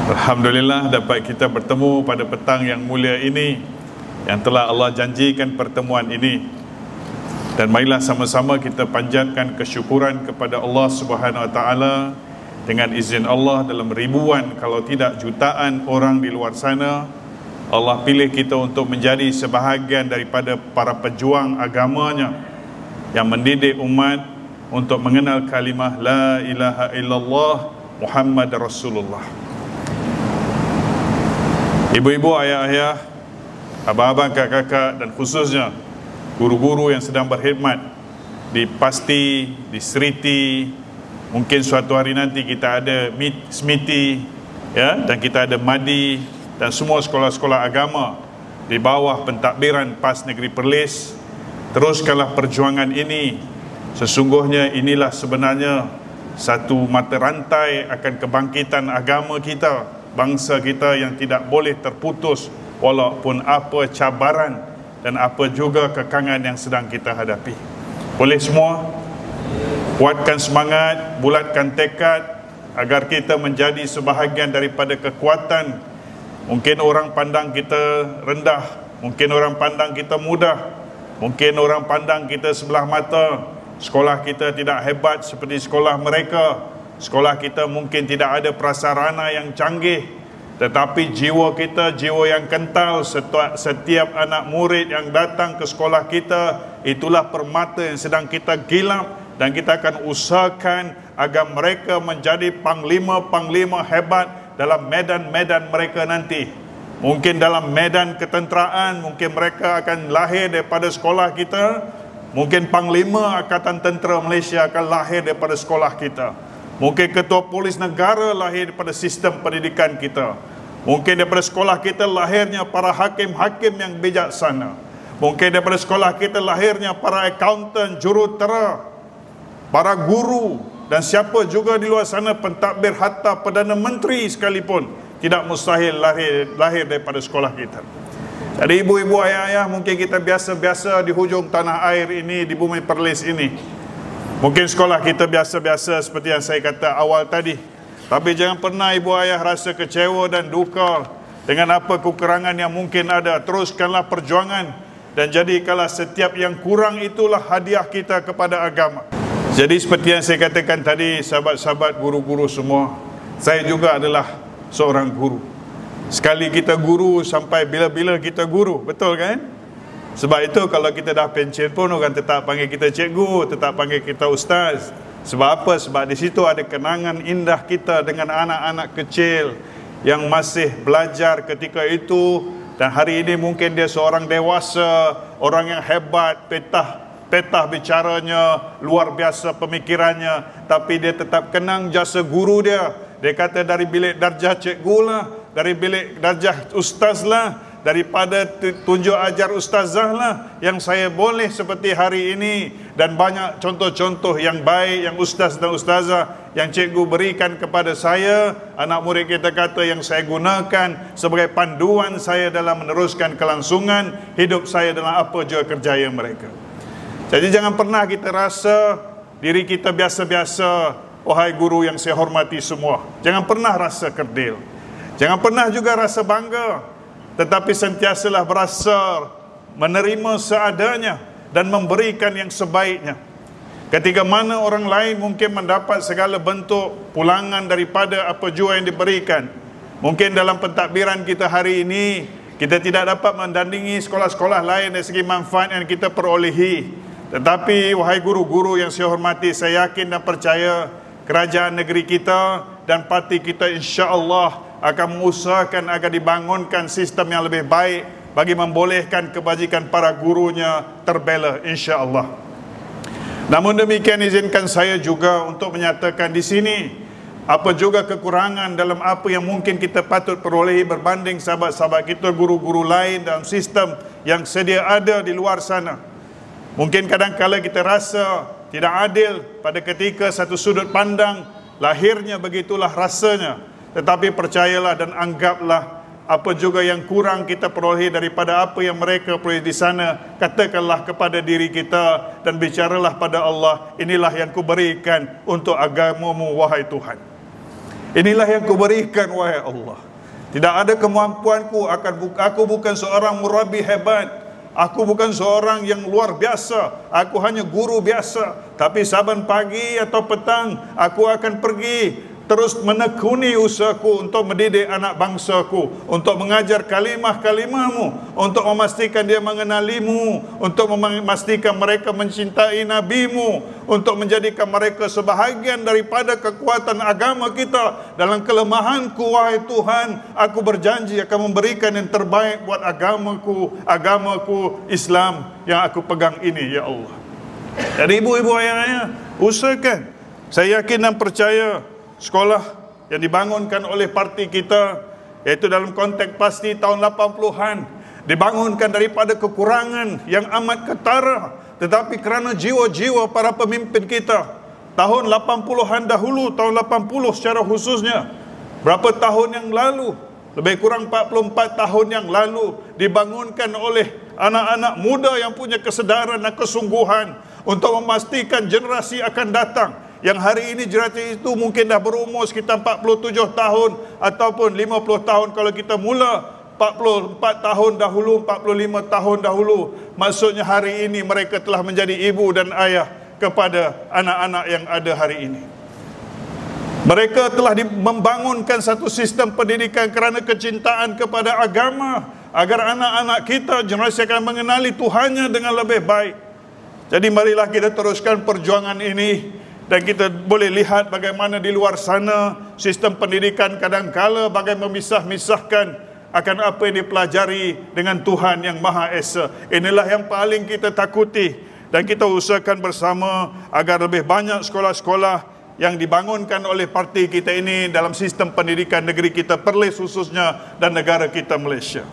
Alhamdulillah dapat kita bertemu pada petang yang mulia ini, yang telah Allah janjikan pertemuan ini. Dan marilah sama-sama kita panjatkan kesyukuran kepada Allah Subhanahu Wa Taala dengan izin Allah dalam ribuan kalau tidak jutaan orang di luar sana. Allah pilih kita untuk menjadi sebahagian daripada para pejuang agamanya yang mendidik umat untuk mengenal kalimah La ilaha illallah Muhammad Rasulullah. Ibu-ibu, ayah-ayah, abang-abang, kakak-kakak, dan khususnya guru-guru yang sedang berkhidmat di Pasti, di Seriti. Mungkin suatu hari nanti kita ada Smiti, ya, dan kita ada Madi, dan semua sekolah-sekolah agama di bawah pentadbiran PAS Negeri Perlis. Teruskanlah perjuangan ini. Sesungguhnya inilah sebenarnya satu mata rantai akan kebangkitan agama kita, bangsa kita, yang tidak boleh terputus walaupun apa cabaran dan apa juga kekangan yang sedang kita hadapi. Boleh semua kuatkan semangat, bulatkan tekad agar kita menjadi sebahagian daripada kekuatan. Mungkin orang pandang kita rendah, mungkin orang pandang kita mudah, mungkin orang pandang kita sebelah mata, sekolah kita tidak hebat seperti sekolah mereka, sekolah kita mungkin tidak ada prasarana yang canggih, tetapi jiwa kita jiwa yang kental. Setiap anak murid yang datang ke sekolah kita, itulah permata yang sedang kita gilap, dan kita akan usahakan agar mereka menjadi panglima-panglima hebat dalam medan-medan mereka nanti. Mungkin dalam medan ketenteraan, mungkin mereka akan lahir daripada sekolah kita. Mungkin Panglima Angkatan Tentera Malaysia akan lahir daripada sekolah kita. Mungkin Ketua Polis Negara lahir daripada sistem pendidikan kita. Mungkin daripada sekolah kita lahirnya para hakim-hakim yang bijaksana. Mungkin daripada sekolah kita lahirnya para akauntan, jurutera, para guru, dan siapa juga di luar sana, pentadbir, hatta Perdana Menteri sekalipun, tidak mustahil lahir daripada sekolah kita. Jadi ibu-ibu, ayah-ayah, mungkin kita biasa-biasa di hujung tanah air ini, di bumi Perlis ini. Mungkin sekolah kita biasa-biasa seperti yang saya kata awal tadi. Tapi jangan pernah ibu ayah rasa kecewa dan duka dengan apa kekurangan yang mungkin ada. Teruskanlah perjuangan dan jadikanlah setiap yang kurang itulah hadiah kita kepada agama. Jadi seperti yang saya katakan tadi, sahabat-sahabat guru-guru semua, saya juga adalah seorang guru. Sekali kita guru sampai bila-bila kita guru, betul kan? Sebab itu kalau kita dah pencen pun orang tetap panggil kita cikgu, tetap panggil kita ustaz. Sebab apa? Sebab di situ ada kenangan indah kita dengan anak-anak kecil yang masih belajar ketika itu, dan hari ini mungkin dia seorang dewasa, orang yang hebat, petah bicaranya, luar biasa pemikirannya, tapi dia tetap kenang jasa guru dia. Dia kata dari bilik darjah cikgu lah, dari bilik darjah ustaz lah, daripada tunjuk ajar ustazah lah yang saya boleh seperti hari ini. Dan banyak contoh-contoh yang baik yang ustaz dan ustazah yang cikgu berikan kepada saya, anak murid kita kata, yang saya gunakan sebagai panduan saya dalam meneruskan kelangsungan hidup saya dalam apa juga kerjaya mereka. Jadi jangan pernah kita rasa diri kita biasa-biasa. Wahai guru yang saya hormati semua, jangan pernah rasa kerdil, jangan pernah juga rasa bangga, tetapi sentiasalah berasa menerima seadanya dan memberikan yang sebaiknya. Ketika mana orang lain mungkin mendapat segala bentuk pulangan daripada apa jua yang diberikan. Mungkin dalam pentadbiran kita hari ini, kita tidak dapat mendandingi sekolah-sekolah lain dari segi manfaat yang kita perolehi. Tetapi wahai guru-guru yang saya hormati, saya yakin dan percaya kerajaan negeri kita dan parti kita insya-Allah akan mengusahakan agar dibangunkan sistem yang lebih baik bagi membolehkan kebajikan para gurunya terbela insya-Allah. Namun demikian, izinkan saya juga untuk menyatakan di sini apa juga kekurangan dalam apa yang mungkin kita patut perolehi berbanding sahabat-sahabat kita guru-guru lain dalam sistem yang sedia ada di luar sana. Mungkin kadang-kala kita rasa tidak adil pada ketika satu sudut pandang lahirnya begitulah rasanya. Tetapi percayalah dan anggaplah apa juga yang kurang kita perolehi daripada apa yang mereka peroleh di sana, katakanlah kepada diri kita dan bicaralah pada Allah, inilah yang kuberikan untuk agamamu wahai Tuhan. Inilah yang Kau berikan, wahai Allah. Tidak ada kemampuanku, aku bukan seorang murabi hebat, aku bukan seorang yang luar biasa, aku hanya guru biasa. Tapi saban pagi atau petang, aku akan pergi terus menekuni usahaku untuk mendidik anak bangsaku, untuk mengajar kalimah-kalimahmu, untuk memastikan dia mengenalimu, untuk memastikan mereka mencintai nabimu, untuk menjadikan mereka sebahagian daripada kekuatan agama kita. Dalam kelemahanku, wahai Tuhan, aku berjanji akan memberikan yang terbaik buat agamaku Islam yang aku pegang ini, ya Allah. Jadi ibu-ibu, ayah-ayah, usahakan. Saya yakin dan percaya sekolah yang dibangunkan oleh parti kita, iaitu dalam konteks pasti tahun 80-an, dibangunkan daripada kekurangan yang amat ketara, tetapi kerana jiwa-jiwa para pemimpin kita tahun 80-an dahulu, tahun 80 secara khususnya, berapa tahun yang lalu, lebih kurang 44 tahun yang lalu, dibangunkan oleh anak-anak muda yang punya kesedaran dan kesungguhan untuk memastikan generasi akan datang, yang hari ini generasi itu mungkin dah berumur sekitar 47 tahun ataupun 50 tahun kalau kita mula 44 tahun dahulu, 45 tahun dahulu. Maksudnya hari ini mereka telah menjadi ibu dan ayah kepada anak-anak yang ada hari ini. Mereka telah membangunkan satu sistem pendidikan kerana kecintaan kepada agama, agar anak-anak kita, generasi akan mengenali Tuhannya dengan lebih baik. Jadi marilah kita teruskan perjuangan ini. Dan kita boleh lihat bagaimana di luar sana sistem pendidikan kadangkala bagai memisah-misahkan akan apa yang dipelajari dengan Tuhan yang Maha Esa. Inilah yang paling kita takuti, dan kita usahakan bersama agar lebih banyak sekolah-sekolah yang dibangunkan oleh parti kita ini dalam sistem pendidikan negeri kita, Perlis khususnya, dan negara kita Malaysia.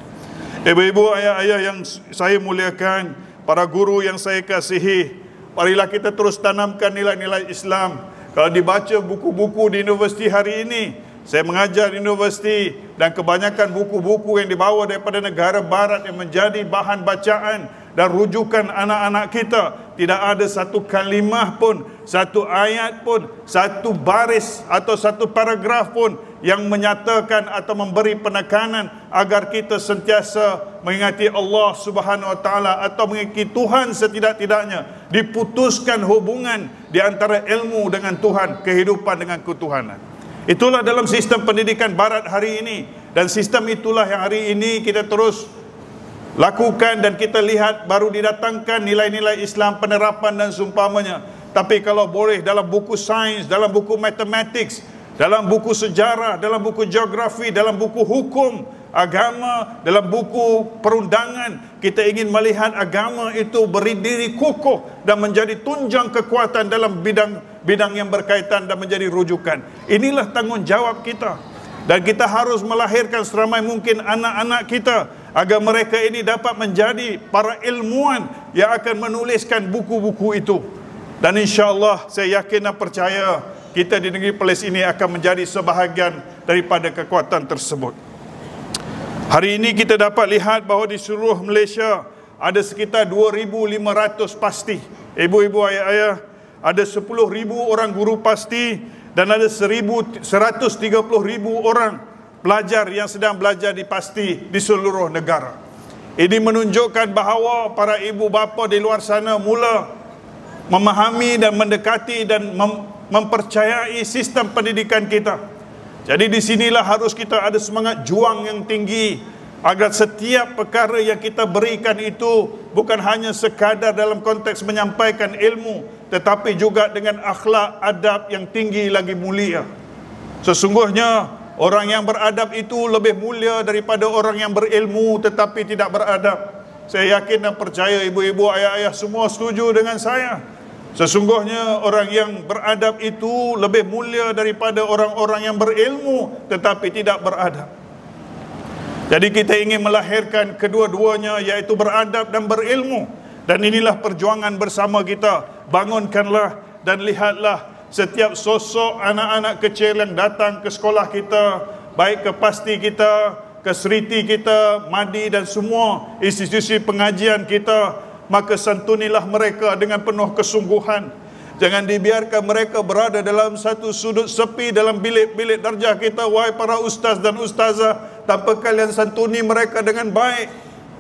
Ibu-ibu, ayah-ayah yang saya muliakan, para guru yang saya kasihi, marilah kita terus tanamkan nilai-nilai Islam. Kalau dibaca buku-buku di universiti hari ini, saya mengajar di universiti, dan kebanyakan buku-buku yang dibawa daripada negara barat yang menjadi bahan bacaan dan rujukan anak-anak kita, tidak ada satu kalimah pun, satu ayat pun, satu baris atau satu paragraf pun yang menyatakan atau memberi penekanan agar kita sentiasa mengingati Allah Subhanahu Wa Taala atau mengingati Tuhan. Setidak-tidaknya diputuskan hubungan di antara ilmu dengan Tuhan, kehidupan dengan ketuhanan. Itulah dalam sistem pendidikan barat hari ini, dan sistem itulah yang hari ini kita terus lakukan, dan kita lihat baru didatangkan nilai-nilai Islam, penerapan dan seumpamanya. Tapi kalau boleh, dalam buku sains, dalam buku matematik, dalam buku sejarah, dalam buku geografi, dalam buku hukum agama, dalam buku perundangan, kita ingin melihat agama itu berdiri kokoh dan menjadi tunjang kekuatan dalam bidang yang berkaitan dan menjadi rujukan. Inilah tanggungjawab kita, dan kita harus melahirkan seramai mungkin anak-anak kita agar mereka ini dapat menjadi para ilmuwan yang akan menuliskan buku-buku itu. Dan insya-Allah saya yakin dan percaya kita di negeri Perlis ini akan menjadi sebahagian daripada kekuatan tersebut. Hari ini kita dapat lihat bahawa di seluruh Malaysia ada sekitar 2,500 pasti. Ibu-ibu, ayah-ayah, ada 10,000 orang guru pasti, dan ada 130,000 orang pelajar yang sedang belajar di pasti di seluruh negara. Ini menunjukkan bahawa para ibu bapa di luar sana mula memahami dan mendekati dan mempercayai sistem pendidikan kita. Jadi di sinilah harus kita ada semangat juang yang tinggi agar setiap perkara yang kita berikan itu bukan hanya sekadar dalam konteks menyampaikan ilmu, tetapi juga dengan akhlak adab yang tinggi lagi mulia. Sesungguhnya orang yang beradab itu lebih mulia daripada orang yang berilmu tetapi tidak beradab. Saya yakin dan percaya ibu-ibu, ayah-ayah semua setuju dengan saya. Sesungguhnya orang yang beradab itu lebih mulia daripada orang-orang yang berilmu tetapi tidak beradab. Jadi kita ingin melahirkan kedua-duanya, yaitu beradab dan berilmu. Dan inilah perjuangan bersama kita. Bangunkanlah dan lihatlah setiap sosok anak-anak kecil yang datang ke sekolah kita, baik ke pasti kita, ke seriti kita, madi dan semua institusi pengajian kita, maka santunilah mereka dengan penuh kesungguhan. Jangan dibiarkan mereka berada dalam satu sudut sepi dalam bilik-bilik darjah kita, wahai para ustaz dan ustazah, tanpa kalian santuni mereka dengan baik.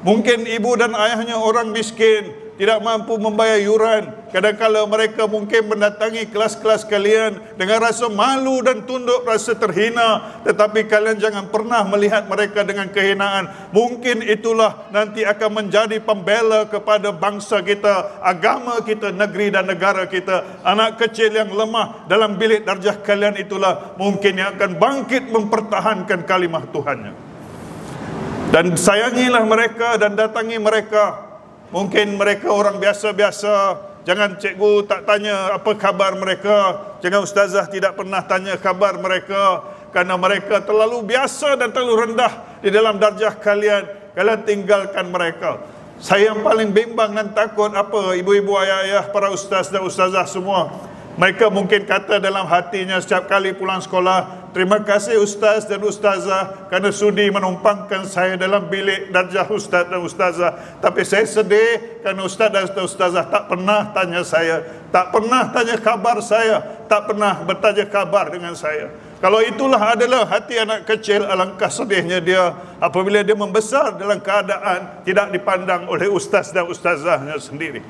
Mungkin ibu dan ayahnya orang miskin, tidak mampu membayar yuran. Kadang-kala mereka mungkin mendatangi kelas-kelas kalian dengan rasa malu dan tunduk, rasa terhina. Tetapi kalian jangan pernah melihat mereka dengan kehinaan. Mungkin itulah nanti akan menjadi pembela kepada bangsa kita, agama kita, negeri dan negara kita. Anak kecil yang lemah dalam bilik darjah kalian itulah mungkin yang akan bangkit mempertahankan kalimah Tuhannya. Dan sayangilah mereka dan datangi mereka. Mungkin mereka orang biasa-biasa, jangan cikgu tak tanya apa khabar mereka, jangan ustazah tidak pernah tanya khabar mereka, kerana mereka terlalu biasa dan terlalu rendah di dalam darjah kalian. Kalian tinggalkan mereka. Saya yang paling bimbang dan takut apa, ibu-ibu, ayah-ayah, para ustaz dan ustazah semua, mereka mungkin kata dalam hatinya setiap kali pulang sekolah, terima kasih ustaz dan ustazah kerana sudi menumpangkan saya dalam bilik darjah ustaz dan ustazah. Tapi saya sedih kerana ustaz dan ustazah tak pernah tanya saya, tak pernah tanya khabar saya, tak pernah bertanya khabar dengan saya. Kalau itulah adalah hati anak kecil, alangkah sedihnya dia apabila dia membesar dalam keadaan tidak dipandang oleh ustaz dan ustazahnya sendiri.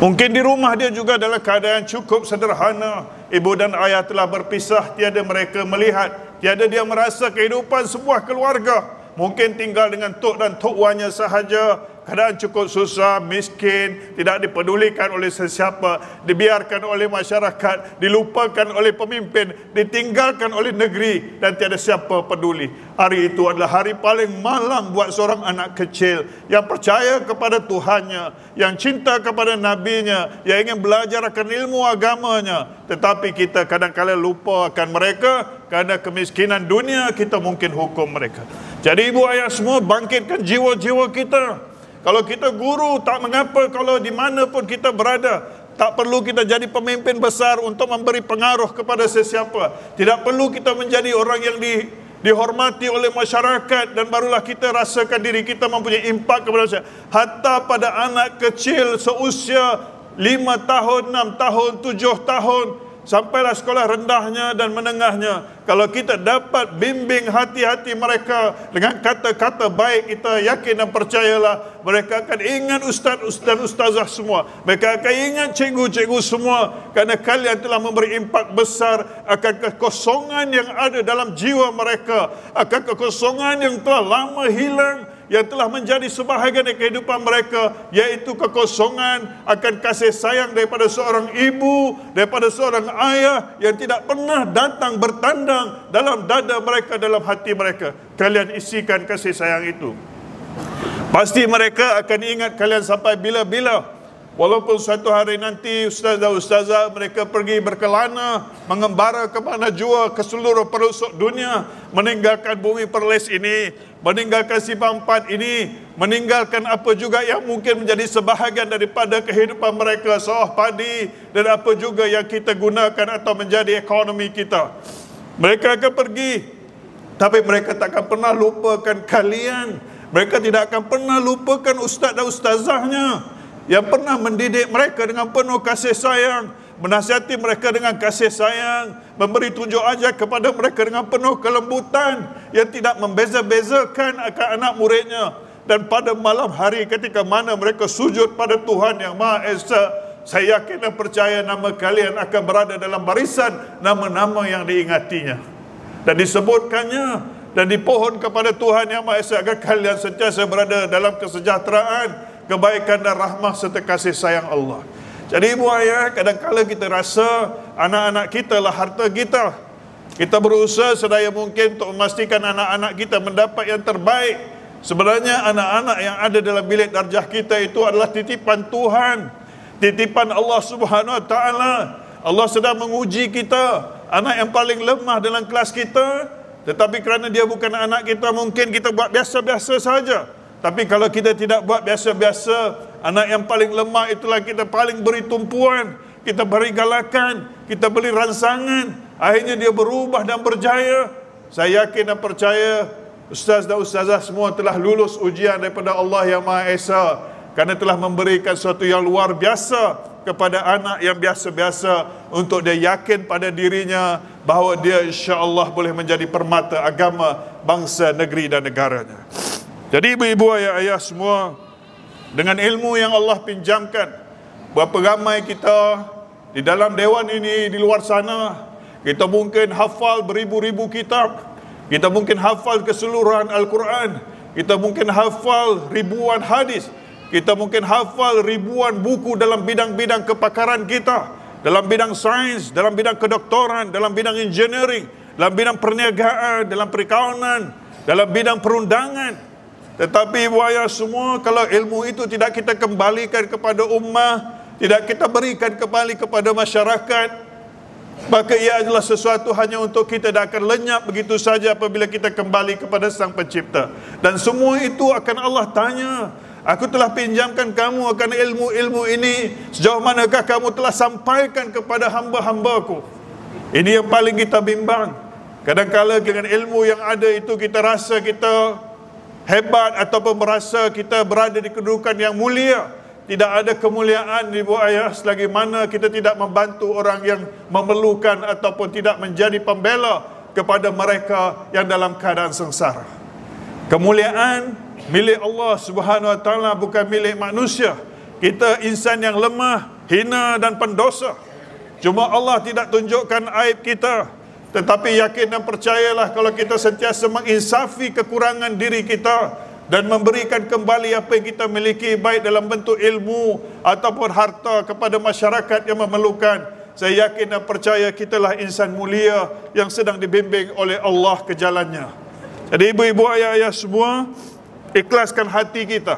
Mungkin di rumah dia juga dalam keadaan cukup sederhana. Ibu dan ayah telah berpisah, tiada mereka melihat, tiada dia merasa kehidupan sebuah keluarga. Mungkin tinggal dengan tok dan tok wanya sahaja. Keadaan cukup susah, miskin, tidak dipedulikan oleh sesiapa, dibiarkan oleh masyarakat, dilupakan oleh pemimpin, ditinggalkan oleh negeri dan tiada siapa peduli. Hari itu adalah hari paling malang buat seorang anak kecil yang percaya kepada Tuhannya, yang cinta kepada Nabi-Nya, yang ingin belajar akan ilmu agamanya. Tetapi kita kadang-kadang lupa akan mereka kerana kemiskinan dunia. Kita mungkin hukum mereka. Jadi ibu ayah semua, bangkitkan jiwa-jiwa kita. Kalau kita guru, tak mengapa kalau di mana pun kita berada. Tak perlu kita jadi pemimpin besar untuk memberi pengaruh kepada sesiapa. Tidak perlu kita menjadi orang yang dihormati oleh masyarakat dan barulah kita rasakan diri kita mempunyai impak kepada masyarakat. Hatta pada anak kecil seusia 5 tahun, 6 tahun, 7 tahun, sampailah sekolah rendahnya dan menengahnya. Kalau kita dapat bimbing hati-hati mereka dengan kata-kata baik, kita yakin dan percayalah mereka akan ingat ustaz dan ustazah semua. Mereka akan ingat cikgu-cikgu semua, kerana kalian telah memberi impak besar akan kekosongan yang ada dalam jiwa mereka, akan kekosongan yang telah lama hilang, yang telah menjadi sebahagian dari kehidupan mereka, yaitu kekosongan akan kasih sayang daripada seorang ibu, daripada seorang ayah yang tidak pernah datang bertandang dalam dada mereka, dalam hati mereka. Kalian isikan kasih sayang itu. Pasti mereka akan ingat kalian sampai bila-bila. Walaupun suatu hari nanti ustaz dan ustazah mereka pergi berkelana, mengembara ke mana jua ke seluruh pelosok dunia, meninggalkan bumi perlis ini, meninggalkan simpang 4 ini, meninggalkan apa juga yang mungkin menjadi sebahagian daripada kehidupan mereka, sawah padi dan apa juga yang kita gunakan atau menjadi ekonomi kita. Mereka akan pergi, tapi mereka tak akan pernah lupakan kalian. Mereka tidak akan pernah lupakan ustaz dan ustazahnya yang pernah mendidik mereka dengan penuh kasih sayang, menasihati mereka dengan kasih sayang, memberi tunjuk ajar kepada mereka dengan penuh kelembutan, yang tidak membeza-bezakan akan anak muridnya. Dan pada malam hari ketika mana mereka sujud pada Tuhan yang Maha Esa, saya yakin dan percaya nama kalian akan berada dalam barisan nama-nama yang diingatinya dan disebutkannya, dan dipohon kepada Tuhan yang Maha Esa agar kalian sentiasa berada dalam kesejahteraan, kebaikan dan rahmah serta kasih sayang Allah. Jadi ibu ayah, kadang-kadang kita rasa anak-anak kita lah harta kita. Kita berusaha sedaya mungkin untuk memastikan anak-anak kita mendapat yang terbaik. Sebenarnya anak-anak yang ada dalam bilik darjah kita itu adalah titipan Tuhan, titipan Allah Subhanahu Wa Taala. Allah sedang menguji kita. Anak yang paling lemah dalam kelas kita, tetapi kerana dia bukan anak kita, mungkin kita buat biasa-biasa saja. Tapi kalau kita tidak buat biasa-biasa, anak yang paling lemah itulah kita paling beri tumpuan, kita beri galakan, kita beri rangsangan. Akhirnya dia berubah dan berjaya. Saya yakin dan percaya ustaz dan ustazah semua telah lulus ujian daripada Allah yang Maha Esa, kerana telah memberikan sesuatu yang luar biasa kepada anak yang biasa-biasa untuk dia yakin pada dirinya bahawa dia insya-Allah boleh menjadi permata agama bangsa, negeri dan negaranya. Jadi ibu-ibu, ayah-ayah semua, dengan ilmu yang Allah pinjamkan, berapa ramai kita di dalam dewan ini, di luar sana, kita mungkin hafal beribu-ribu kitab, kita mungkin hafal keseluruhan Al-Quran, kita mungkin hafal ribuan hadis, kita mungkin hafal ribuan buku dalam bidang-bidang kepakaran kita, dalam bidang sains, dalam bidang kedoktoran, dalam bidang engineering, dalam bidang perniagaan, dalam perikanan, dalam bidang perundangan. Tetapi ibu ayah semua, kalau ilmu itu tidak kita kembalikan kepada ummah, tidak kita berikan kembali kepada masyarakat, maka ia adalah sesuatu hanya untuk kita dan akan lenyap begitu saja apabila kita kembali kepada Sang Pencipta. Dan semua itu akan Allah tanya, aku telah pinjamkan kamu akan ilmu-ilmu ini, sejauh manakah kamu telah sampaikan kepada hamba-hambaku? Ini yang paling kita bimbang. Kadang-kala dengan ilmu yang ada itu kita rasa kita hebat ataupun merasa kita berada di kedudukan yang mulia. Tidak ada kemuliaan ibu ayah selagi mana kita tidak membantu orang yang memerlukan ataupun tidak menjadi pembela kepada mereka yang dalam keadaan sengsara. Kemuliaan milik Allah Subhanahu wa taala, bukan milik manusia. Kita insan yang lemah, hina dan pendosa. Cuma Allah tidak tunjukkan aib kita. Tetapi yakin dan percayalah kalau kita sentiasa menginsafi kekurangan diri kita dan memberikan kembali apa yang kita miliki, baik dalam bentuk ilmu ataupun harta kepada masyarakat yang memerlukan, saya yakin dan percaya kitalah insan mulia yang sedang dibimbing oleh Allah ke jalannya. Jadi ibu-ibu, ayah-ayah semua, ikhlaskan hati kita.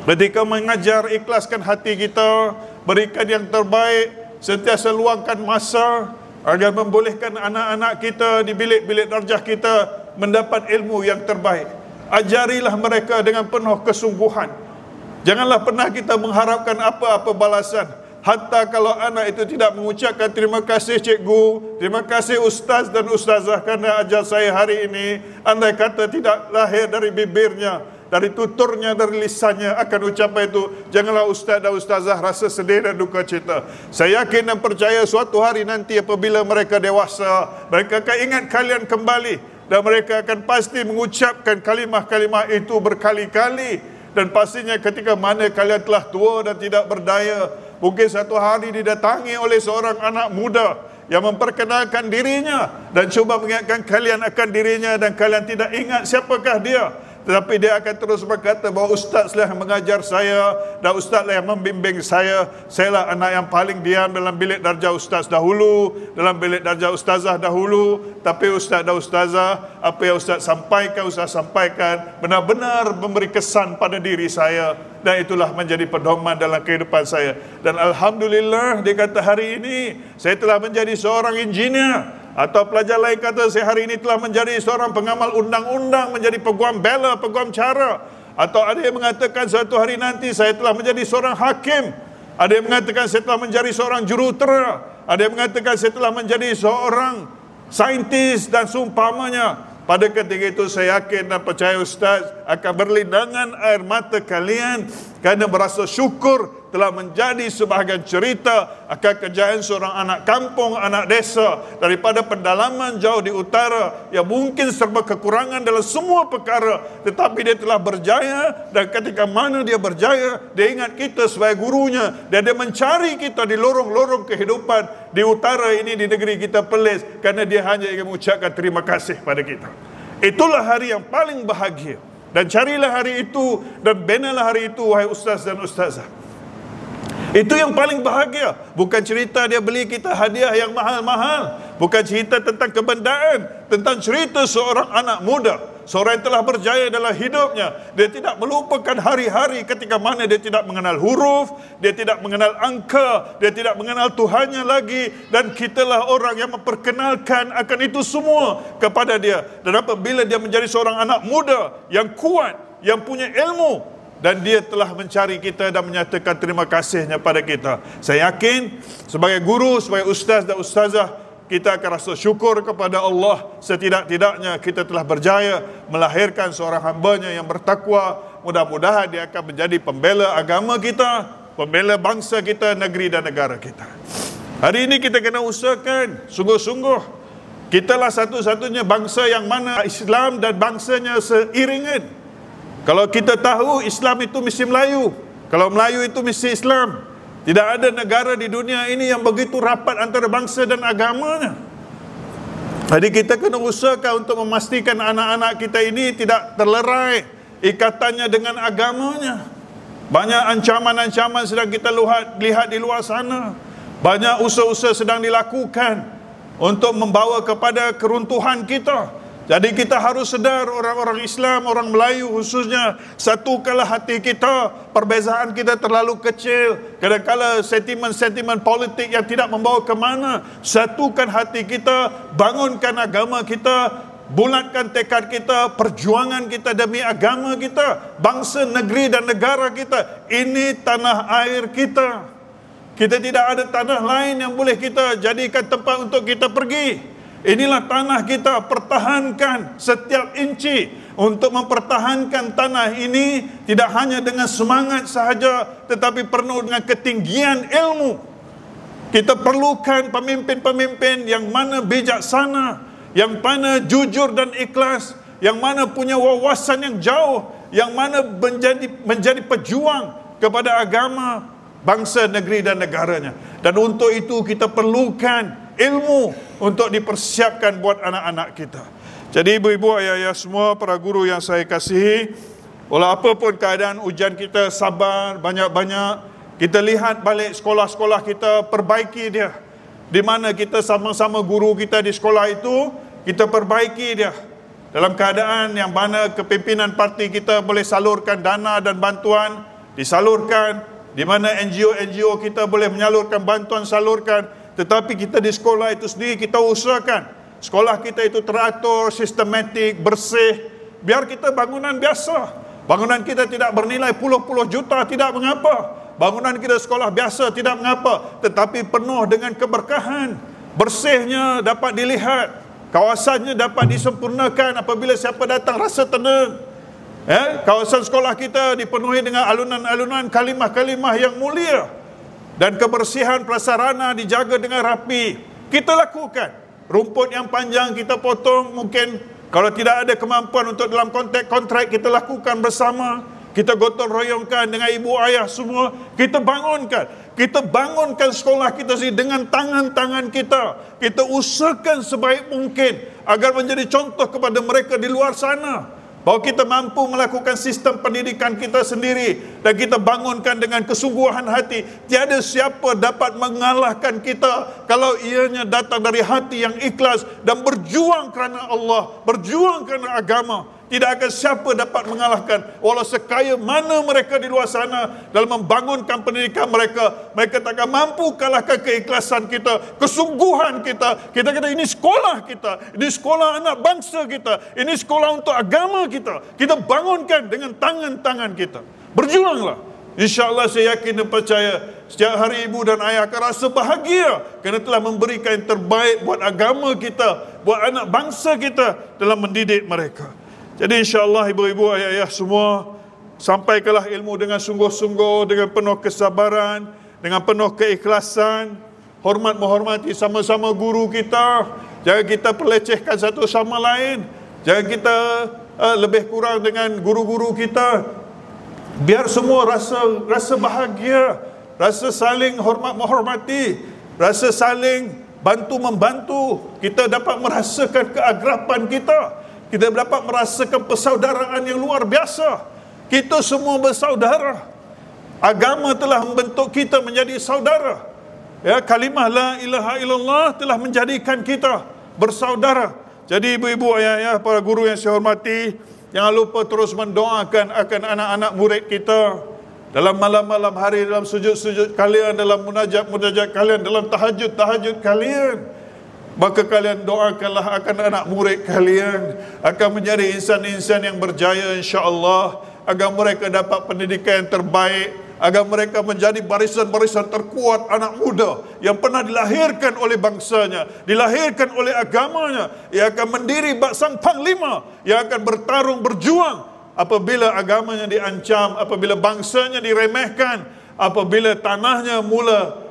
Ketika mengajar, ikhlaskan hati kita, berikan yang terbaik, sentiasa luangkan masa agar membolehkan anak-anak kita di bilik-bilik darjah kita mendapat ilmu yang terbaik. Ajarilah mereka dengan penuh kesungguhan. Janganlah pernah kita mengharapkan apa-apa balasan. Hatta kalau anak itu tidak mengucapkan terima kasih cikgu, terima kasih ustaz dan ustazah kerana ajar saya hari ini, andai kata tidak lahir dari bibirnya, dari tuturnya, dari lisannya akan ucapan itu, janganlah ustaz dan ustazah rasa sedih dan duka cita. Saya yakin dan percaya suatu hari nanti apabila mereka dewasa, mereka akan ingat kalian kembali dan mereka akan pasti mengucapkan kalimah-kalimah itu berkali-kali. Dan pastinya ketika mana kalian telah tua dan tidak berdaya, mungkin satu hari didatangi oleh seorang anak muda yang memperkenalkan dirinya dan cuba mengingatkan kalian akan dirinya, dan kalian tidak ingat siapakah dia. Tetapi dia akan terus berkata bahawa ustazlah yang mengajar saya dan ustazlah yang membimbing saya. Sayalah anak yang paling diam dalam bilik darjah ustaz dahulu, dalam bilik darjah ustazah dahulu. Tapi ustaz dan ustazah, apa yang ustaz sampaikan benar-benar memberi kesan pada diri saya. Dan itulah menjadi pedoman dalam kehidupan saya. Dan Alhamdulillah, dia kata hari ini saya telah menjadi seorang engineer. Atau pelajar lain kata saya hari ini telah menjadi seorang pengamal undang-undang, menjadi peguam bela, peguam cara. Atau ada yang mengatakan suatu hari nanti saya telah menjadi seorang hakim. Ada yang mengatakan saya telah menjadi seorang jurutera. Ada yang mengatakan saya telah menjadi seorang saintis dan seumpamanya. Pada ketika itu saya yakin dan percaya ustaz akan berlindangan air mata kalian kerana berasa syukur telah menjadi sebahagian cerita akan kejayaan seorang anak kampung, anak desa daripada pendalaman jauh di utara yang mungkin serba kekurangan dalam semua perkara, tetapi dia telah berjaya. Dan ketika mana dia berjaya, dia ingat kita sebagai gurunya dan dia mencari kita di lorong-lorong kehidupan di utara ini, di negeri kita Perlis, kerana dia hanya ingin mengucapkan terima kasih pada kita. Itulah hari yang paling bahagia, dan carilah hari itu dan benalah hari itu wahai ustaz dan ustazah. Itu yang paling bahagia. Bukan cerita dia beli kita hadiah yang mahal-mahal, bukan cerita tentang kebendaan, tentang cerita seorang anak muda, seorang yang telah berjaya dalam hidupnya. Dia tidak melupakan hari-hari ketika mana dia tidak mengenal huruf, dia tidak mengenal angka, dia tidak mengenal Tuhannya lagi, dan kitalah orang yang memperkenalkan akan itu semua kepada dia. Dan apabila dia menjadi seorang anak muda yang kuat, yang punya ilmu, dan dia telah mencari kita dan menyatakan terima kasihnya pada kita, saya yakin sebagai guru, sebagai ustaz dan ustazah, kita akan rasa syukur kepada Allah. Setidak-tidaknya kita telah berjaya melahirkan seorang hambanya yang bertakwa. Mudah-mudahan dia akan menjadi pembela agama kita, pembela bangsa kita, negeri dan negara kita. Hari ini kita kena usahakan sungguh-sungguh. Kitalah satu-satunya bangsa yang mana Islam dan bangsanya seiringan. Kalau kita tahu Islam itu mesti Melayu, kalau Melayu itu mesti Islam. Tidak ada negara di dunia ini yang begitu rapat antara bangsa dan agamanya. Jadi kita kena usahakan untuk memastikan anak-anak kita ini tidak terlerai ikatannya dengan agamanya. Banyak ancaman-ancaman sedang kita lihat di luar sana. Banyak usaha-usaha sedang dilakukan untuk membawa kepada keruntuhan kita. Jadi kita harus sedar, orang-orang Islam, orang Melayu khususnya, satukanlah hati kita. Perbezaan kita terlalu kecil. Kadang-kadang sentimen-sentimen politik yang tidak membawa ke mana. Satukan hati kita, bangunkan agama kita, bulatkan tekad kita, perjuangan kita demi agama kita, bangsa, negeri dan negara kita. Ini tanah air kita. Kita tidak ada tanah lain yang boleh kita jadikan tempat untuk kita pergi. Inilah tanah kita, pertahankan setiap inci. Untuk mempertahankan tanah ini tidak hanya dengan semangat sahaja, tetapi penuh dengan ketinggian ilmu. Kita perlukan pemimpin-pemimpin yang mana bijaksana, yang mana jujur dan ikhlas, yang mana punya wawasan yang jauh, yang mana menjadi pejuang kepada agama, bangsa, negeri dan negaranya. Dan untuk itu kita perlukan ilmu untuk dipersiapkan buat anak-anak kita. Jadi ibu-ibu, ayah-ayah semua, para guru yang saya kasihi, walau apapun keadaan ujian kita, sabar banyak-banyak. Kita lihat balik sekolah-sekolah kita, perbaiki dia. Di mana kita sama-sama guru kita di sekolah itu, kita perbaiki dia. Dalam keadaan yang mana kepimpinan parti kita boleh salurkan dana dan bantuan, disalurkan. Di mana NGO-NGO kita boleh menyalurkan bantuan, salurkan. Tetapi kita di sekolah itu sendiri, kita usahakan sekolah kita itu teratur, sistematik, bersih. Biar kita bangunan biasa. Bangunan kita tidak bernilai puluh-puluh juta, tidak mengapa. Bangunan kita sekolah biasa, tidak mengapa. Tetapi penuh dengan keberkahan. Bersihnya dapat dilihat. Kawasannya dapat disempurnakan apabila siapa datang rasa tenang. Kawasan sekolah kita dipenuhi dengan alunan-alunan kalimah-kalimah yang mulia. Dan kebersihan prasarana dijaga dengan rapi. Kita lakukan. Rumput yang panjang kita potong, mungkin kalau tidak ada kemampuan untuk dalam konteks kontrak, kita lakukan bersama. Kita gotong royongkan dengan ibu ayah semua. Kita bangunkan. Kita bangunkan sekolah kita dengan tangan-tangan kita. Kita usahakan sebaik mungkin agar menjadi contoh kepada mereka di luar sana. Bahawa kita mampu melakukan sistem pendidikan kita sendiri. Dan kita bangunkan dengan kesungguhan hati. Tiada siapa dapat mengalahkan kita kalau ianya datang dari hati yang ikhlas dan berjuang kerana Allah, berjuang kerana agama. Tidak akan siapa dapat mengalahkan. Walau sekaya mana mereka di luar sana dalam membangunkan pendidikan mereka, mereka tak akan mampu kalahkan keikhlasan kita, kesungguhan kita. Kita kata ini sekolah kita, ini sekolah anak bangsa kita, ini sekolah untuk agama kita. Kita bangunkan dengan tangan-tangan kita. Berjuanglah. InsyaAllah saya yakin dan percaya setiap hari ibu dan ayah akan rasa bahagia kerana telah memberikan yang terbaik buat agama kita, buat anak bangsa kita dalam mendidik mereka. Jadi insyaAllah ibu-ibu, ayah-ayah semua, sampaikanlah ilmu dengan sungguh-sungguh, dengan penuh kesabaran, dengan penuh keikhlasan. Hormat menghormati sama-sama guru kita. Jangan kita pelecehkan satu sama lain. Jangan kita lebih kurang dengan guru-guru kita. Biar semua rasa bahagia, rasa saling hormat menghormati, rasa saling bantu-membantu. Kita dapat merasakan keagrapan kita. Kita dapat merasakan persaudaraan yang luar biasa. Kita semua bersaudara. Agama telah membentuk kita menjadi saudara. Ya, kalimah la ilaha illallah telah menjadikan kita bersaudara. Jadi ibu-ibu, ayah-ayah, para guru yang saya hormati, jangan lupa terus mendoakan akan anak-anak murid kita. Dalam malam-malam hari, dalam sujud-sujud kalian, dalam munajat-munajat kalian, dalam tahajud-tahajud kalian. Maka kalian doakanlah akan anak murid kalian akan menjadi insan-insan yang berjaya insya-Allah, agar mereka dapat pendidikan yang terbaik, agar mereka menjadi barisan-barisan terkuat anak muda yang pernah dilahirkan oleh bangsanya, dilahirkan oleh agamanya, yang akan mendiri bak sang panglima, yang akan bertarung berjuang apabila agamanya diancam, apabila bangsanya diremehkan, apabila tanahnya mula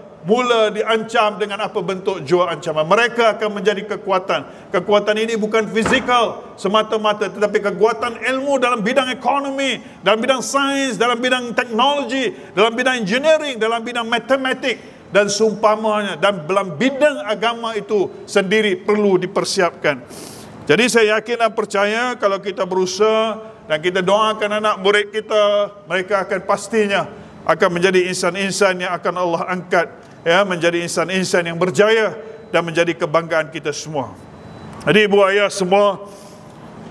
diancam dengan apa bentuk jua ancaman. Mereka akan menjadi kekuatan. Kekuatan ini bukan fizikal semata-mata, tetapi kekuatan ilmu dalam bidang ekonomi, dalam bidang sains, dalam bidang teknologi, dalam bidang engineering, dalam bidang matematik dan seumpamanya. Dan dalam bidang agama itu sendiri perlu dipersiapkan. Jadi saya yakin dan percaya kalau kita berusaha dan kita doakan anak murid kita, mereka akan pastinya akan menjadi insan-insan yang akan Allah angkat, ya, menjadi insan-insan yang berjaya dan menjadi kebanggaan kita semua. Jadi ibu ayah semua,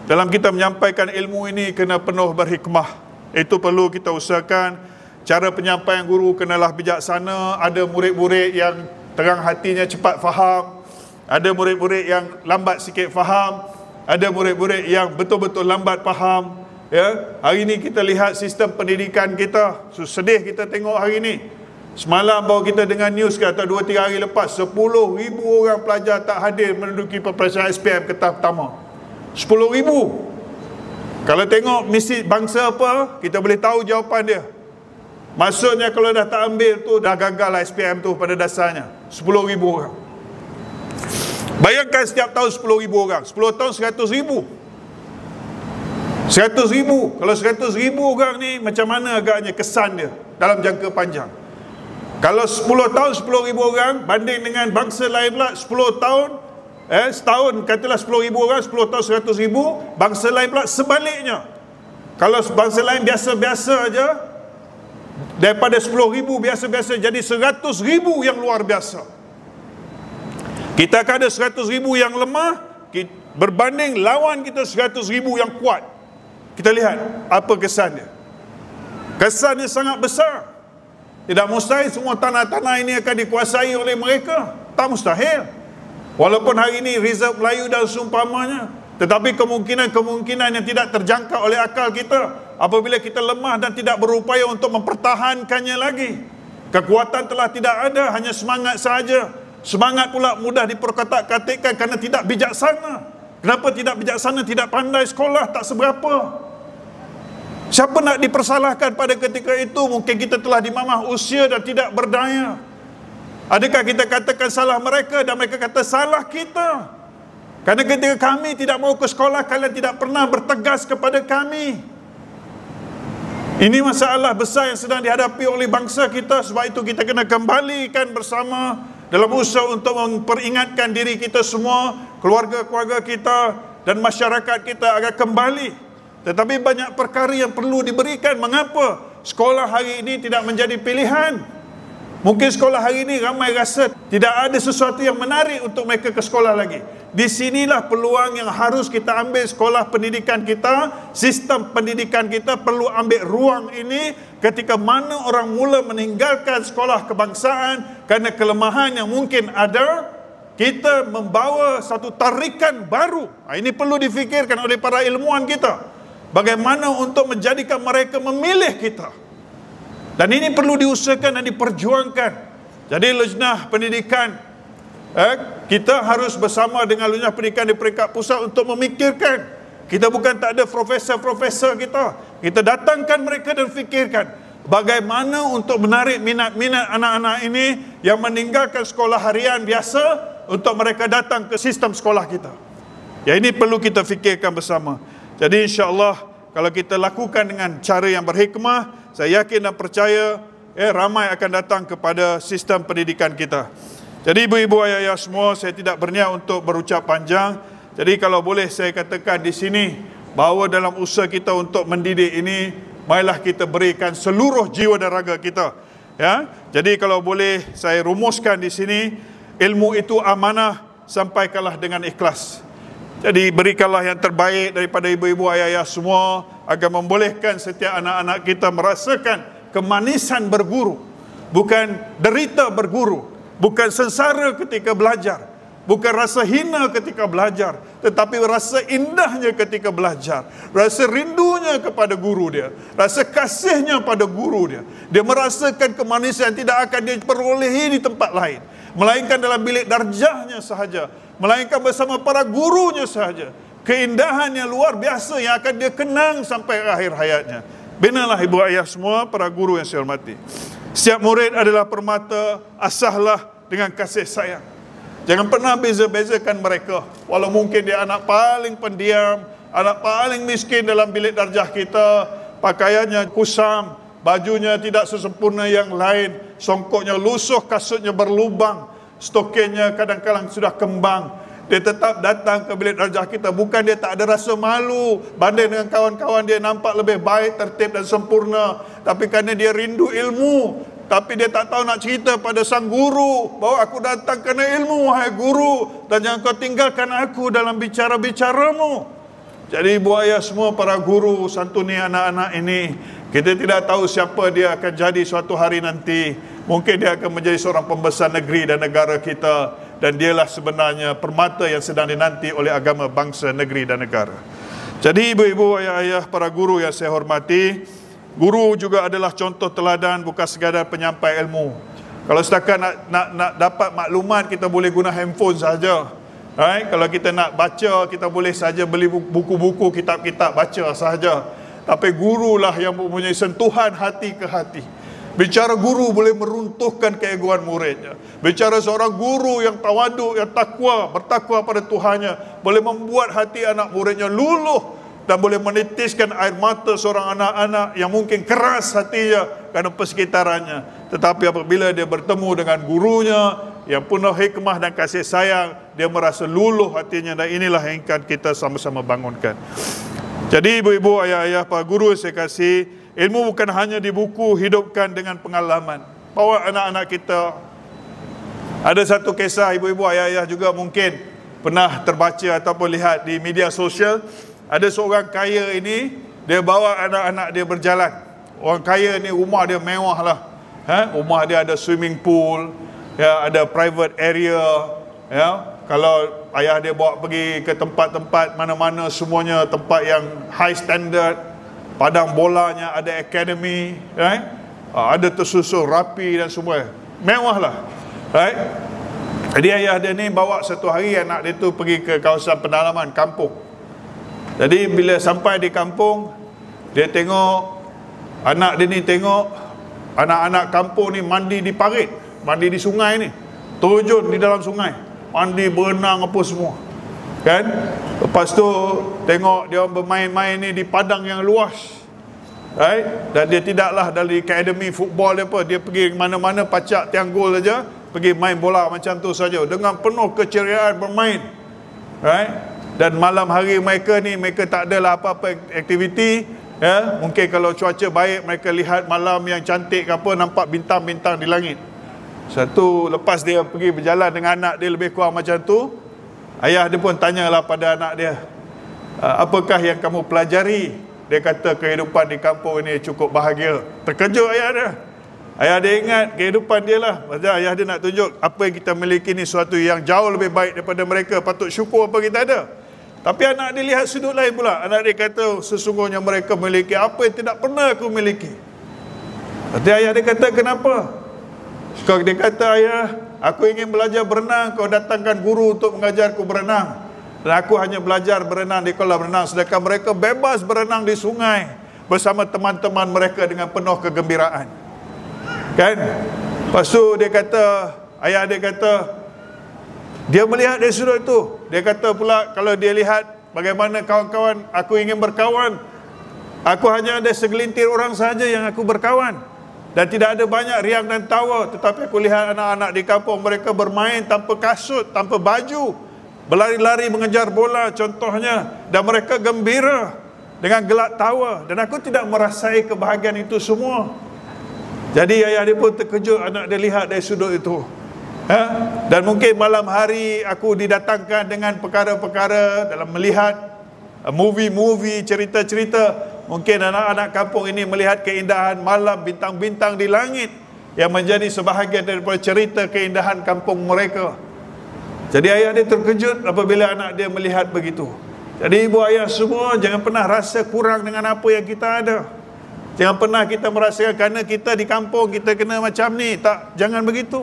dalam kita menyampaikan ilmu ini kena penuh berhikmah. Itu perlu kita usahakan. Cara penyampaian guru kenalah bijaksana. Ada murid-murid yang terang hatinya cepat faham, ada murid-murid yang lambat sikit faham, ada murid-murid yang betul-betul lambat faham. Ya, hari ini kita lihat sistem pendidikan kita, sedih kita tengok hari ini. Semalam baru kita dengar news kata 2-3 hari lepas 10,000 orang pelajar tak hadir menduduki peperiksaan SPM ke tahap pertama. 10,000. Kalau tengok misi bangsa apa, kita boleh tahu jawapan dia. Maksudnya kalau dah tak ambil tu, dah gagal lah SPM tu pada dasarnya. 10,000 orang. Bayangkan setiap tahun 10,000 orang. 10 tahun 100,000. 100,000. Kalau 100,000 orang ni, macam mana agaknya kesan dia dalam jangka panjang? Kalau 10 tahun 10,000 orang, banding dengan bangsa lain pula 10 tahun, setahun katalah 10,000 orang, 10 tahun 100,000, bangsa lain pula sebaliknya. Kalau bangsa lain biasa-biasa aja, daripada 10,000 biasa-biasa jadi 100,000 yang luar biasa. Kita akan ada 100,000 yang lemah, berbanding lawan kita 100,000 yang kuat. Kita lihat apa kesan dia. Kesannya sangat besar. Tidak mustahil semua tanah-tanah ini akan dikuasai oleh mereka. Tak mustahil. Walaupun hari ini reserve Melayu dan seumpamanya, tetapi kemungkinan-kemungkinan yang tidak terjangkau oleh akal kita apabila kita lemah dan tidak berupaya untuk mempertahankannya lagi. Kekuatan telah tidak ada, hanya semangat sahaja. Semangat pula mudah diperkatak-katikkan kerana tidak bijaksana. Kenapa tidak bijaksana? Tidak pandai sekolah, tak seberapa. Siapa nak dipersalahkan pada ketika itu? Mungkin kita telah dimamah usia dan tidak berdaya. Adakah kita katakan salah mereka dan mereka kata salah kita? Kerana ketika kami tidak mau ke sekolah, kalian tidak pernah bertegas kepada kami. Ini masalah besar yang sedang dihadapi oleh bangsa kita. Sebab itu kita kena kembalikan bersama dalam usaha untuk memperingatkan diri kita semua, keluarga-keluarga kita dan masyarakat kita agar kembali. Tetapi banyak perkara yang perlu diberikan. Mengapa sekolah hari ini tidak menjadi pilihan? Mungkin sekolah hari ini ramai rasa tidak ada sesuatu yang menarik untuk mereka ke sekolah lagi. Di sinilah peluang yang harus kita ambil. Sekolah pendidikan kita, sistem pendidikan kita perlu ambil ruang ini ketika mana orang mula meninggalkan sekolah kebangsaan kerana kelemahan yang mungkin ada. Kita membawa satu tarikan baru. Ini perlu difikirkan oleh para ilmuwan kita. Bagaimana untuk menjadikan mereka memilih kita. Dan ini perlu diusahakan dan diperjuangkan. Jadi Lajnah Pendidikan, kita harus bersama dengan Lajnah Pendidikan di peringkat pusat untuk memikirkan. Kita bukan tak ada profesor-profesor kita. Kita datangkan mereka dan fikirkan bagaimana untuk menarik minat-minat anak-anak ini yang meninggalkan sekolah harian biasa untuk mereka datang ke sistem sekolah kita. Ya, ini perlu kita fikirkan bersama. Jadi insya-Allah kalau kita lakukan dengan cara yang berhikmah, saya yakin dan percaya ramai akan datang kepada sistem pendidikan kita. Jadi ibu-ibu ayah-ayah semua, saya tidak berniat untuk berucap panjang. Jadi kalau boleh saya katakan di sini bahawa dalam usaha kita untuk mendidik ini, marilah kita berikan seluruh jiwa dan raga kita. Ya. Jadi kalau boleh saya rumuskan di sini, ilmu itu amanah, sampaikanlah dengan ikhlas. Jadi berikanlah yang terbaik daripada ibu-ibu ayah-ayah semua agar membolehkan setiap anak-anak kita merasakan kemanisan berguru, bukan derita berguru, bukan sengsara ketika belajar, bukan rasa hina ketika belajar, tetapi rasa indahnya ketika belajar, rasa rindunya kepada guru dia, rasa kasihnya pada guru dia. Dia merasakan kemanisan yang tidak akan dia perolehi di tempat lain, melainkan dalam bilik darjahnya sahaja, melainkan bersama para gurunya sahaja. Keindahan yang luar biasa yang akan dia kenang sampai akhir hayatnya. Binalah ibu ayah semua, para guru yang saya hormati. Setiap murid adalah permata, asahlah dengan kasih sayang. Jangan pernah beza-bezakan mereka. Walau mungkin dia anak paling pendiam, anak paling miskin dalam bilik darjah kita, pakaiannya kusam, bajunya tidak sesempurna yang lain, songkoknya lusuh, kasutnya berlubang, stokinnya kadang-kadang sudah kembang. Dia tetap datang ke bilik darjah kita. Bukan dia tak ada rasa malu banding dengan kawan-kawan dia nampak lebih baik, tertib dan sempurna, tapi kerana dia rindu ilmu. Tapi dia tak tahu nak cerita pada sang guru bahawa aku datang kerana ilmu, wahai guru, dan jangan kau tinggalkan aku dalam bicara-bicaramu. Jadi ibu ayah semua, para guru, santuni anak-anak ini. Kita tidak tahu siapa dia akan jadi suatu hari nanti. Mungkin dia akan menjadi seorang pembesar negeri dan negara kita, dan dialah sebenarnya permata yang sedang dinanti oleh agama, bangsa, negeri dan negara. Jadi ibu-ibu, ayah-ayah, para guru yang saya hormati, guru juga adalah contoh teladan, bukan sekadar penyampai ilmu. Kalau setakat nak dapat maklumat, kita boleh guna handphone saja. Right? Kalau kita nak baca, kita boleh saja beli buku-buku, kitab-kitab baca sahaja. Tapi gurulah yang mempunyai sentuhan hati ke hati. Bicara guru boleh meruntuhkan keegoan muridnya. Bicara seorang guru yang tawaduk, yang takwa, bertakwa pada Tuhannya, boleh membuat hati anak muridnya luluh, dan boleh menitiskan air mata seorang anak-anak yang mungkin keras hatinya kerana persekitarannya. Tetapi apabila dia bertemu dengan gurunya yang penuh hikmah dan kasih sayang, dia merasa luluh hatinya, dan inilah yang akan kita sama-sama bangunkan. Jadi ibu-ibu, ayah-ayah, para guru saya kasih, ilmu bukan hanya di buku, hidupkan dengan pengalaman. Bawa anak-anak kita. Ada satu kisah, ibu-ibu, ayah-ayah juga mungkin pernah terbaca ataupun lihat di media sosial. Ada seorang kaya ini, dia bawa anak-anak dia berjalan. Orang kaya ni rumah dia mewah lah. Rumah dia ada swimming pool, ya, ada private area, ya. Kalau ayah dia bawa pergi ke tempat-tempat mana-mana, semuanya tempat yang high standard. Padang bolanya ada academy, right? Ada tersusun rapi dan semua. Mewah lah, right? Jadi ayah dia ni bawa satu hari anak dia tu pergi ke kawasan pedalaman, kampung. Jadi bila sampai di kampung, dia tengok, anak dia ni tengok anak-anak kampung ni mandi di parit, mandi di sungai ni, terjun di dalam sungai, mandi, berenang apa semua, kan? Lepas tu tengok dia orang bermain-main ni di padang yang luas, right? Dan dia tidaklah dari akademi football dia apa, dia pergi mana-mana pacak tiang gol saja, pergi main bola macam tu saja dengan penuh keceriaan bermain, right? Dan malam hari mereka ni, mereka tak adalah apa-apa aktiviti, ya. Mungkin kalau cuaca baik, mereka lihat malam yang cantik ke apa, nampak bintang-bintang di langit. Satu lepas dia pergi berjalan dengan anak dia lebih kurang macam tu, ayah dia pun tanyalah pada anak dia, apakah yang kamu pelajari? Dia kata kehidupan di kampung ini cukup bahagia. Terkejut ayah dia. Ayah dia ingat kehidupan dia lah. Maksudnya ayah dia nak tunjuk apa yang kita miliki ni sesuatu yang jauh lebih baik daripada mereka. Patut syukur apa kita ada. Tapi anak dia lihat sudut lain pula. Anak dia kata sesungguhnya mereka memiliki apa yang tidak pernah aku miliki. Tapi ayah dia kata kenapa? Kalau dia kata, ayah, aku ingin belajar berenang, kau datangkan guru untuk mengajarku berenang. Dan aku hanya belajar berenang di kolam renang, sedangkan mereka bebas berenang di sungai bersama teman-teman mereka dengan penuh kegembiraan. Kan? Lepas tu dia kata, ayah dia kata, dia melihat dari sudut itu. Dia kata pula, kalau dia lihat bagaimana kawan-kawan, aku ingin berkawan, aku hanya ada segelintir orang sahaja yang aku berkawan. Dan tidak ada banyak riang dan tawa. Tetapi aku lihat anak-anak di kampung, mereka bermain tanpa kasut, tanpa baju, berlari-lari mengejar bola contohnya. Dan mereka gembira dengan gelak tawa. Dan aku tidak merasai kebahagiaan itu semua. Jadi ayah dia pun terkejut, anak dia lihat dari sudut itu. Dan mungkin malam hari aku didatangkan dengan perkara-perkara dalam melihat movie-movie, cerita-cerita. Mungkin anak-anak kampung ini melihat keindahan malam, bintang-bintang di langit yang menjadi sebahagian daripada cerita keindahan kampung mereka. Jadi ayah dia terkejut apabila anak dia melihat begitu. Jadi ibu ayah semua, jangan pernah rasa kurang dengan apa yang kita ada. Jangan pernah kita merasakan kerana kita di kampung kita kena macam ni. Tak, jangan begitu.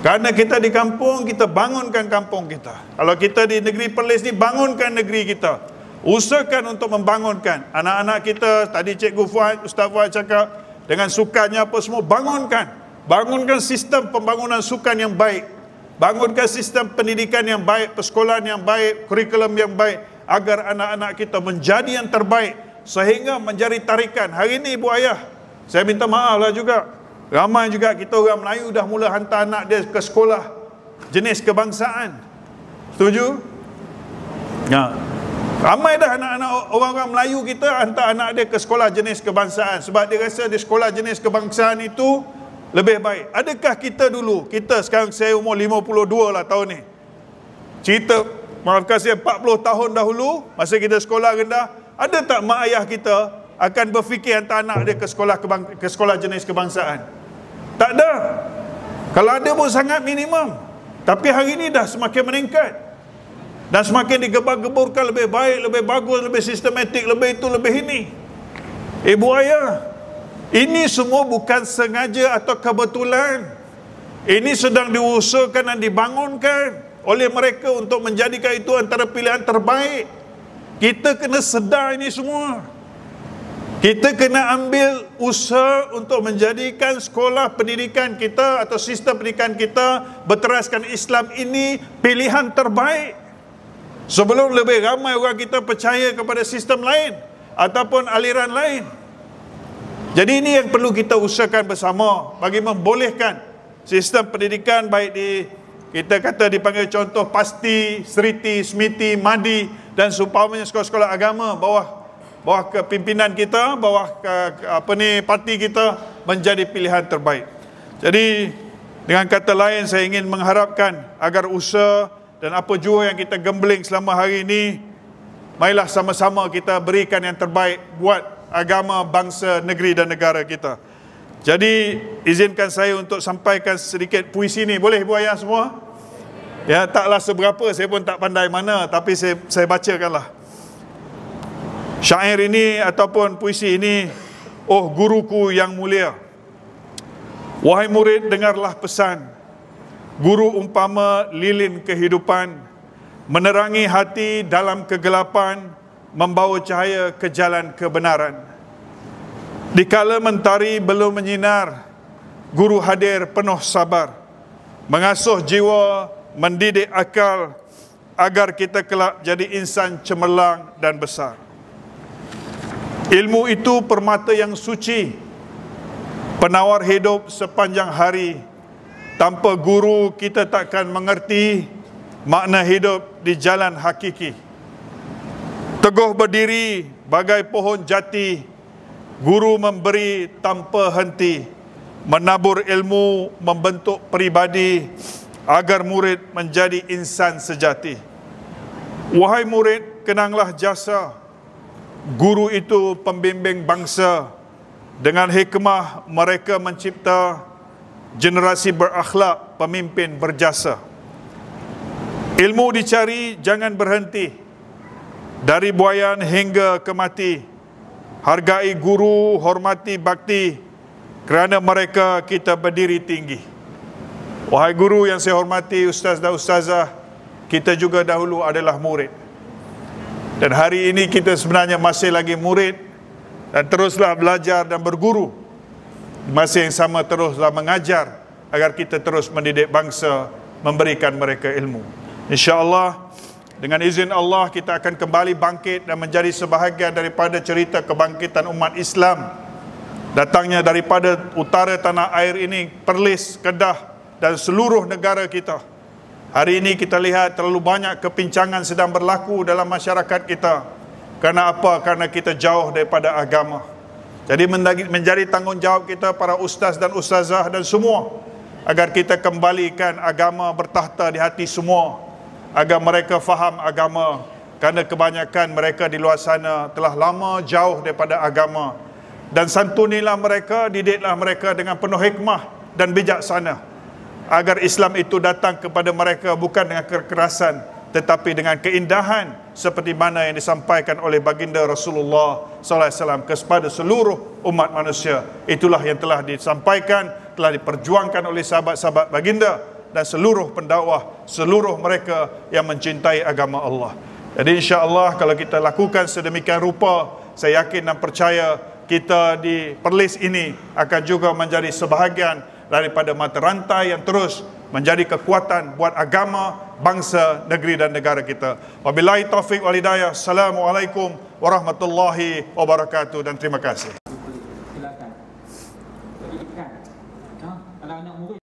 Kerana kita di kampung, kita bangunkan kampung kita. Kalau kita di negeri Perlis ni, bangunkan negeri kita. Usahakan untuk membangunkan anak-anak kita. Tadi Cikgu Fuad, Ustaz Fuad cakap, dengan sukannya apa semua, bangunkan sistem pembangunan sukan yang baik, bangunkan sistem pendidikan yang baik, persekolahan yang baik, kurikulum yang baik, agar anak-anak kita menjadi yang terbaik sehingga menjadi tarikan. Hari ini ibu ayah, saya minta maaf lah juga, ramai juga kita orang Melayu dah mula hantar anak dia ke sekolah jenis kebangsaan. Setuju? Ya. Ramai dah anak-anak orang-orang Melayu kita hantar anak dia ke sekolah jenis kebangsaan sebab dia rasa di sekolah jenis kebangsaan itu lebih baik. Adakah kita dulu, kita sekarang saya umur 52 lah tahun ni, cerita maafkan saya 40 tahun dahulu masa kita sekolah rendah, ada tak mak ayah kita akan berfikir hantar anak dia ke sekolah jenis kebangsaan? Tak ada. Kalau ada pun sangat minimum. Tapi hari ini dah semakin meningkat dan semakin digebar-geburkan lebih baik, lebih bagus, lebih sistematik, lebih itu, lebih ini. Ibu ayah, ini semua bukan sengaja atau kebetulan. Ini sedang diusahakan dan dibangunkan oleh mereka untuk menjadikan itu antara pilihan terbaik. Kita kena sedar ini semua. Kita kena ambil usaha untuk menjadikan sekolah pendidikan kita atau sistem pendidikan kita berteraskan Islam ini pilihan terbaik. Sebelum lebih ramai orang kita percaya kepada sistem lain ataupun aliran lain. Jadi ini yang perlu kita usahakan bersama bagi membolehkan sistem pendidikan baik di, kita kata dipanggil contoh Pasti, Seriti, Smiti, Madi dan seumpamanya sekolah-sekolah agama bawah kepimpinan kita, bawah parti kita menjadi pilihan terbaik. Jadi dengan kata lain saya ingin mengharapkan agar usaha dan apa jua yang kita gembling selama hari ini, marilah sama-sama kita berikan yang terbaik buat agama, bangsa, negeri dan negara kita. Jadi izinkan saya untuk sampaikan sedikit puisi ni, boleh ibu ayah semua? Ya, taklah seberapa, saya pun tak pandai mana, tapi saya bacakanlah. Syair ini ataupun puisi ini, oh guruku yang mulia, wahai murid dengarlah pesan, guru umpama lilin kehidupan, menerangi hati dalam kegelapan, membawa cahaya ke jalan kebenaran. Dikala mentari belum menyinar, guru hadir penuh sabar, mengasuh jiwa, mendidik akal, agar kita kelak jadi insan cemerlang dan besar. Ilmu itu permata yang suci, penawar hidup sepanjang hari. Tanpa guru kita takkan mengerti makna hidup di jalan hakiki. Teguh berdiri bagai pohon jati, guru memberi tanpa henti, menabur ilmu membentuk peribadi agar murid menjadi insan sejati. Wahai murid, kenanglah jasa guru itu pembimbing bangsa. Dengan hikmah mereka mencipta generasi berakhlak, pemimpin berjasa. Ilmu dicari, jangan berhenti, dari buayan hingga ke mati. Hargai guru, hormati bakti, kerana mereka kita berdiri tinggi. Wahai guru yang saya hormati, ustaz dan ustazah, kita juga dahulu adalah murid. Dan hari ini kita sebenarnya masih lagi murid dan teruslah belajar dan berguru. Masa yang sama teruslah mengajar agar kita terus mendidik bangsa, memberikan mereka ilmu. InsyaAllah dengan izin Allah kita akan kembali bangkit dan menjadi sebahagian daripada cerita kebangkitan umat Islam. Datangnya daripada utara tanah air ini, Perlis, Kedah dan seluruh negara kita. Hari ini kita lihat terlalu banyak kepincangan sedang berlaku dalam masyarakat kita. Karena apa? Karena kita jauh daripada agama. Jadi menjadi tanggungjawab kita para ustaz dan ustazah dan semua, agar kita kembalikan agama bertahta di hati semua, agar mereka faham agama. Karena kebanyakan mereka di luar sana telah lama jauh daripada agama. Dan santunilah mereka, didiklah mereka dengan penuh hikmah dan bijaksana, agar Islam itu datang kepada mereka bukan dengan kekerasan, tetapi dengan keindahan seperti mana yang disampaikan oleh baginda Rasulullah SAW kepada seluruh umat manusia. Itulah yang telah disampaikan, telah diperjuangkan oleh sahabat-sahabat baginda dan seluruh pendakwah, seluruh mereka yang mencintai agama Allah. Jadi insya-Allah kalau kita lakukan sedemikian rupa, saya yakin dan percaya kita di Perlis ini akan juga menjadi sebahagian daripada mata rantai yang terus menjadi kekuatan buat agama, bangsa, negeri dan negara kita. Wabillahi taufiq wal hidayah. Assalamualaikum warahmatullahi wabarakatuh dan terima kasih. Silakan. Pendidikan. Kalau anak murid